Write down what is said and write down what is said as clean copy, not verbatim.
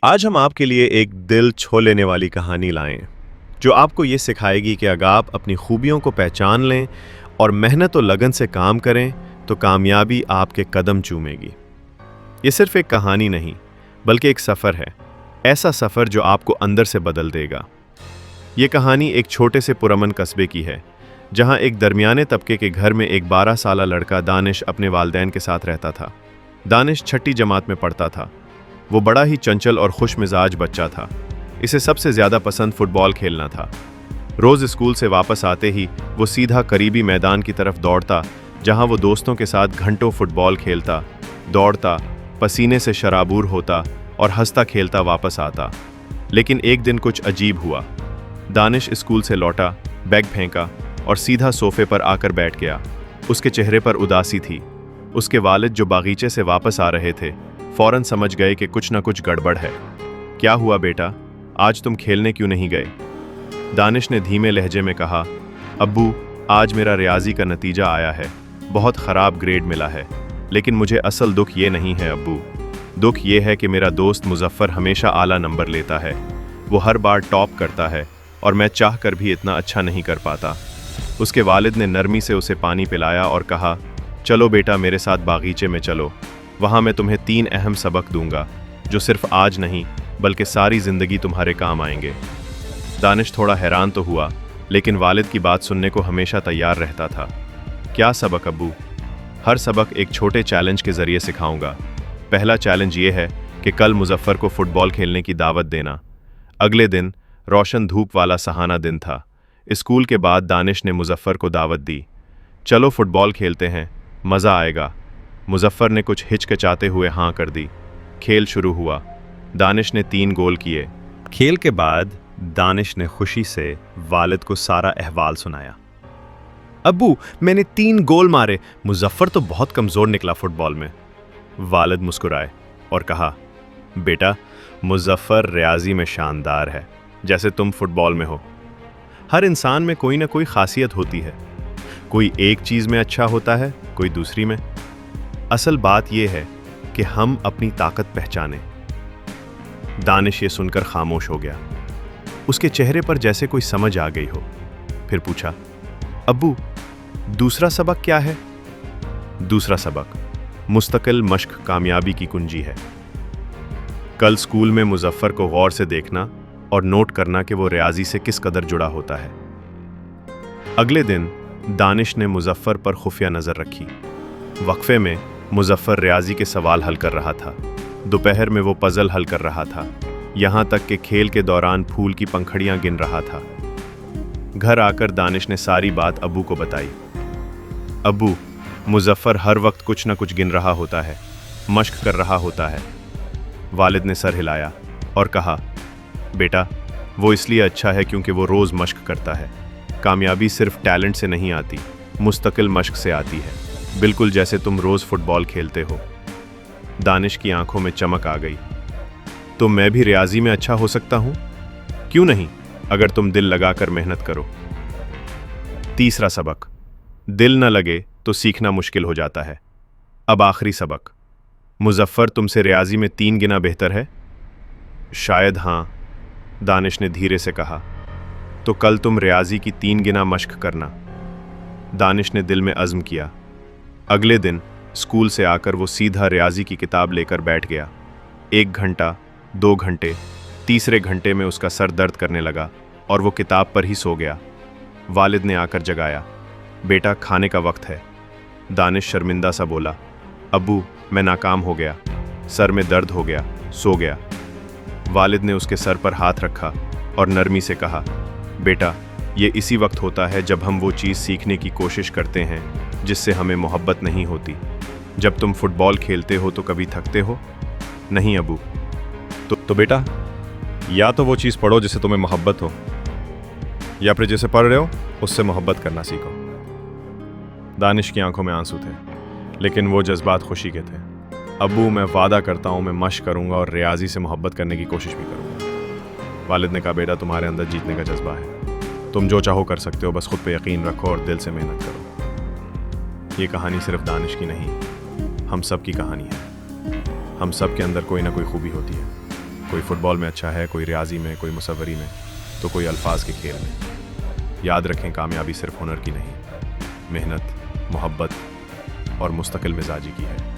आज हम आपके लिए एक दिल छू लेने वाली कहानी लाएं जो आपको ये सिखाएगी कि अगर आप अपनी खूबियों को पहचान लें और मेहनत और लगन से काम करें तो कामयाबी आपके कदम चूमेगी। ये सिर्फ एक कहानी नहीं बल्कि एक सफ़र है, ऐसा सफ़र जो आपको अंदर से बदल देगा। ये कहानी एक छोटे से पुरअमन कस्बे की है जहां एक दरमियाने तबके के घर में एक 12 साला लड़का दानिश अपने वालिदैन के साथ रहता था। दानिश छठी जमात में पढ़ता था। वो बड़ा ही चंचल और खुश मिजाज बच्चा था। इसे सबसे ज़्यादा पसंद फुटबॉल खेलना था। रोज़ स्कूल से वापस आते ही वो सीधा करीबी मैदान की तरफ दौड़ता जहां वो दोस्तों के साथ घंटों फुटबॉल खेलता, दौड़ता, पसीने से शराबूर होता और हंसता खेलता वापस आता। लेकिन एक दिन कुछ अजीब हुआ। दानिश स्कूल से लौटा, बैग फेंका और सीधा सोफे पर आकर बैठ गया। उसके चेहरे पर उदासी थी। उसके वालिद जो बागीचे से वापस आ रहे थे फौरन समझ गए कि कुछ न कुछ गड़बड़ है। क्या हुआ बेटा, आज तुम खेलने क्यों नहीं गए? दानिश ने धीमे लहजे में कहा, अब्बू, आज मेरा रियाजी का नतीजा आया है, बहुत ख़राब ग्रेड मिला है। लेकिन मुझे असल दुख ये नहीं है अब्बू। दुख ये है कि मेरा दोस्त मुजफ्फर हमेशा आला नंबर लेता है। वो हर बार टॉप करता है और मैं चाह कर भी इतना अच्छा नहीं कर पाता। उसके वालिद ने नरमी से उसे पानी पिलाया और कहा, चलो बेटा, मेरे साथ बागीचे में चलो। वहाँ मैं तुम्हें 3 अहम सबक दूंगा जो सिर्फ आज नहीं बल्कि सारी ज़िंदगी तुम्हारे काम आएंगे। दानिश थोड़ा हैरान तो हुआ लेकिन वालिद की बात सुनने को हमेशा तैयार रहता था। क्या सबक अब्बू? हर सबक एक छोटे चैलेंज के ज़रिए सिखाऊंगा। पहला चैलेंज ये है कि कल मुजफ्फर को फ़ुटबॉल खेलने की दावत देना। अगले दिन रोशन धूप वाला सहाना दिन था। स्कूल के बाद दानिश ने मुजफ्फर को दावत दी, चलो फ़ुटबॉल खेलते हैं, मज़ा आएगा। मुजफ्फर ने कुछ हिचकिचाते हुए हाँ कर दी। खेल शुरू हुआ। दानिश ने 3 गोल किए। खेल के बाद दानिश ने खुशी से वालिद को सारा अहवाल सुनाया। अब्बू, मैंने 3 गोल मारे, मुजफ्फर तो बहुत कमज़ोर निकला फुटबॉल में। वालिद मुस्कुराए और कहा, बेटा, मुजफ्फर रियाजी में शानदार है जैसे तुम फुटबॉल में हो। हर इंसान में कोई ना कोई खासियत होती है। कोई एक चीज़ में अच्छा होता है, कोई दूसरी में। असल बात यह है कि हम अपनी ताकत पहचानें। दानिश ये सुनकर खामोश हो गया। उसके चेहरे पर जैसे कोई समझ आ गई हो। फिर पूछा, अब्बू, दूसरा सबक क्या है? दूसरा सबक, मुस्तकिल मश्क कामयाबी की कुंजी है। कल स्कूल में मुजफ्फर को गौर से देखना और नोट करना कि वो रियाजी से किस कदर जुड़ा होता है। अगले दिन दानिश ने मुजफ्फर पर खुफिया नज़र रखी। वक्फे में मुजफ्फर रियाजी के सवाल हल कर रहा था। दोपहर में वो पज़ल हल कर रहा था। यहाँ तक कि खेल के दौरान फूल की पंखड़ियाँ गिन रहा था। घर आकर दानिश ने सारी बात अब्बू को बताई। अब्बू, मुजफ्फर हर वक्त कुछ न कुछ गिन रहा होता है, मश्क कर रहा होता है। वालिद ने सर हिलाया और कहा, बेटा, वो इसलिए अच्छा है क्योंकि वो रोज़ मश्क करता है। कामयाबी सिर्फ टैलेंट से नहीं आती, मुस्तकिल मश्क से आती है, बिल्कुल जैसे तुम रोज़ फुटबॉल खेलते हो। दानिश की आंखों में चमक आ गई। तो मैं भी रियाजी में अच्छा हो सकता हूँ? क्यों नहीं, अगर तुम दिल लगाकर मेहनत करो। तीसरा सबक, दिल न लगे तो सीखना मुश्किल हो जाता है। अब आखिरी सबक, मुजफ्फर तुमसे रियाजी में 3 गुना बेहतर है? शायद हाँ, दानिश ने धीरे से कहा। तो कल तुम रियाजी की 3 गुना मश्क करना। दानिश ने दिल में अज़्म किया। अगले दिन स्कूल से आकर वो सीधा रियाजी की किताब लेकर बैठ गया। 1 घंटा, 2 घंटे, तीसरे घंटे में उसका सर दर्द करने लगा और वो किताब पर ही सो गया। वालिद ने आकर जगाया, बेटा, खाने का वक्त है। दानिश शर्मिंदा सा बोला, अब्बू, मैं नाकाम हो गया, सर में दर्द हो गया, सो गया। वालिद ने उसके सर पर हाथ रखा और नरमी से कहा, बेटा, ये इसी वक्त होता है जब हम वो चीज़ सीखने की कोशिश करते हैं जिससे हमें मोहब्बत नहीं होती। जब तुम फुटबॉल खेलते हो तो कभी थकते हो? नहीं अबू। तो बेटा, या तो वो चीज़ पढ़ो जिससे तुम्हें मोहब्बत हो, या फिर जिसे पढ़ रहे हो उससे मोहब्बत करना सीखो। दानिश की आंखों में आंसू थे, लेकिन वो जज्बात खुशी के थे। अबू, मैं वादा करता हूँ मैं मश्क करूँगा और रियाजी से मोहब्बत करने की कोशिश भी करूँगा। वालिद ने कहा, बेटा, तुम्हारे अंदर जीतने का जज्बा है, तुम जो चाहो कर सकते हो, बस खुद पे यकीन रखो और दिल से मेहनत करो। ये कहानी सिर्फ दानिश की नहीं, हम सब की कहानी है। हम सब के अंदर कोई ना कोई खूबी होती है। کوئی فٹ بال میں اچھا ہے، کوئی ریاضی میں، کوئی مصوری میں، تو کوئی الفاظ کے کھیل میں۔ یاد رکھیں کامیابی صرف ہنر کی نہیں، محنت، محبت اور مستقل مزاجی کی ہے۔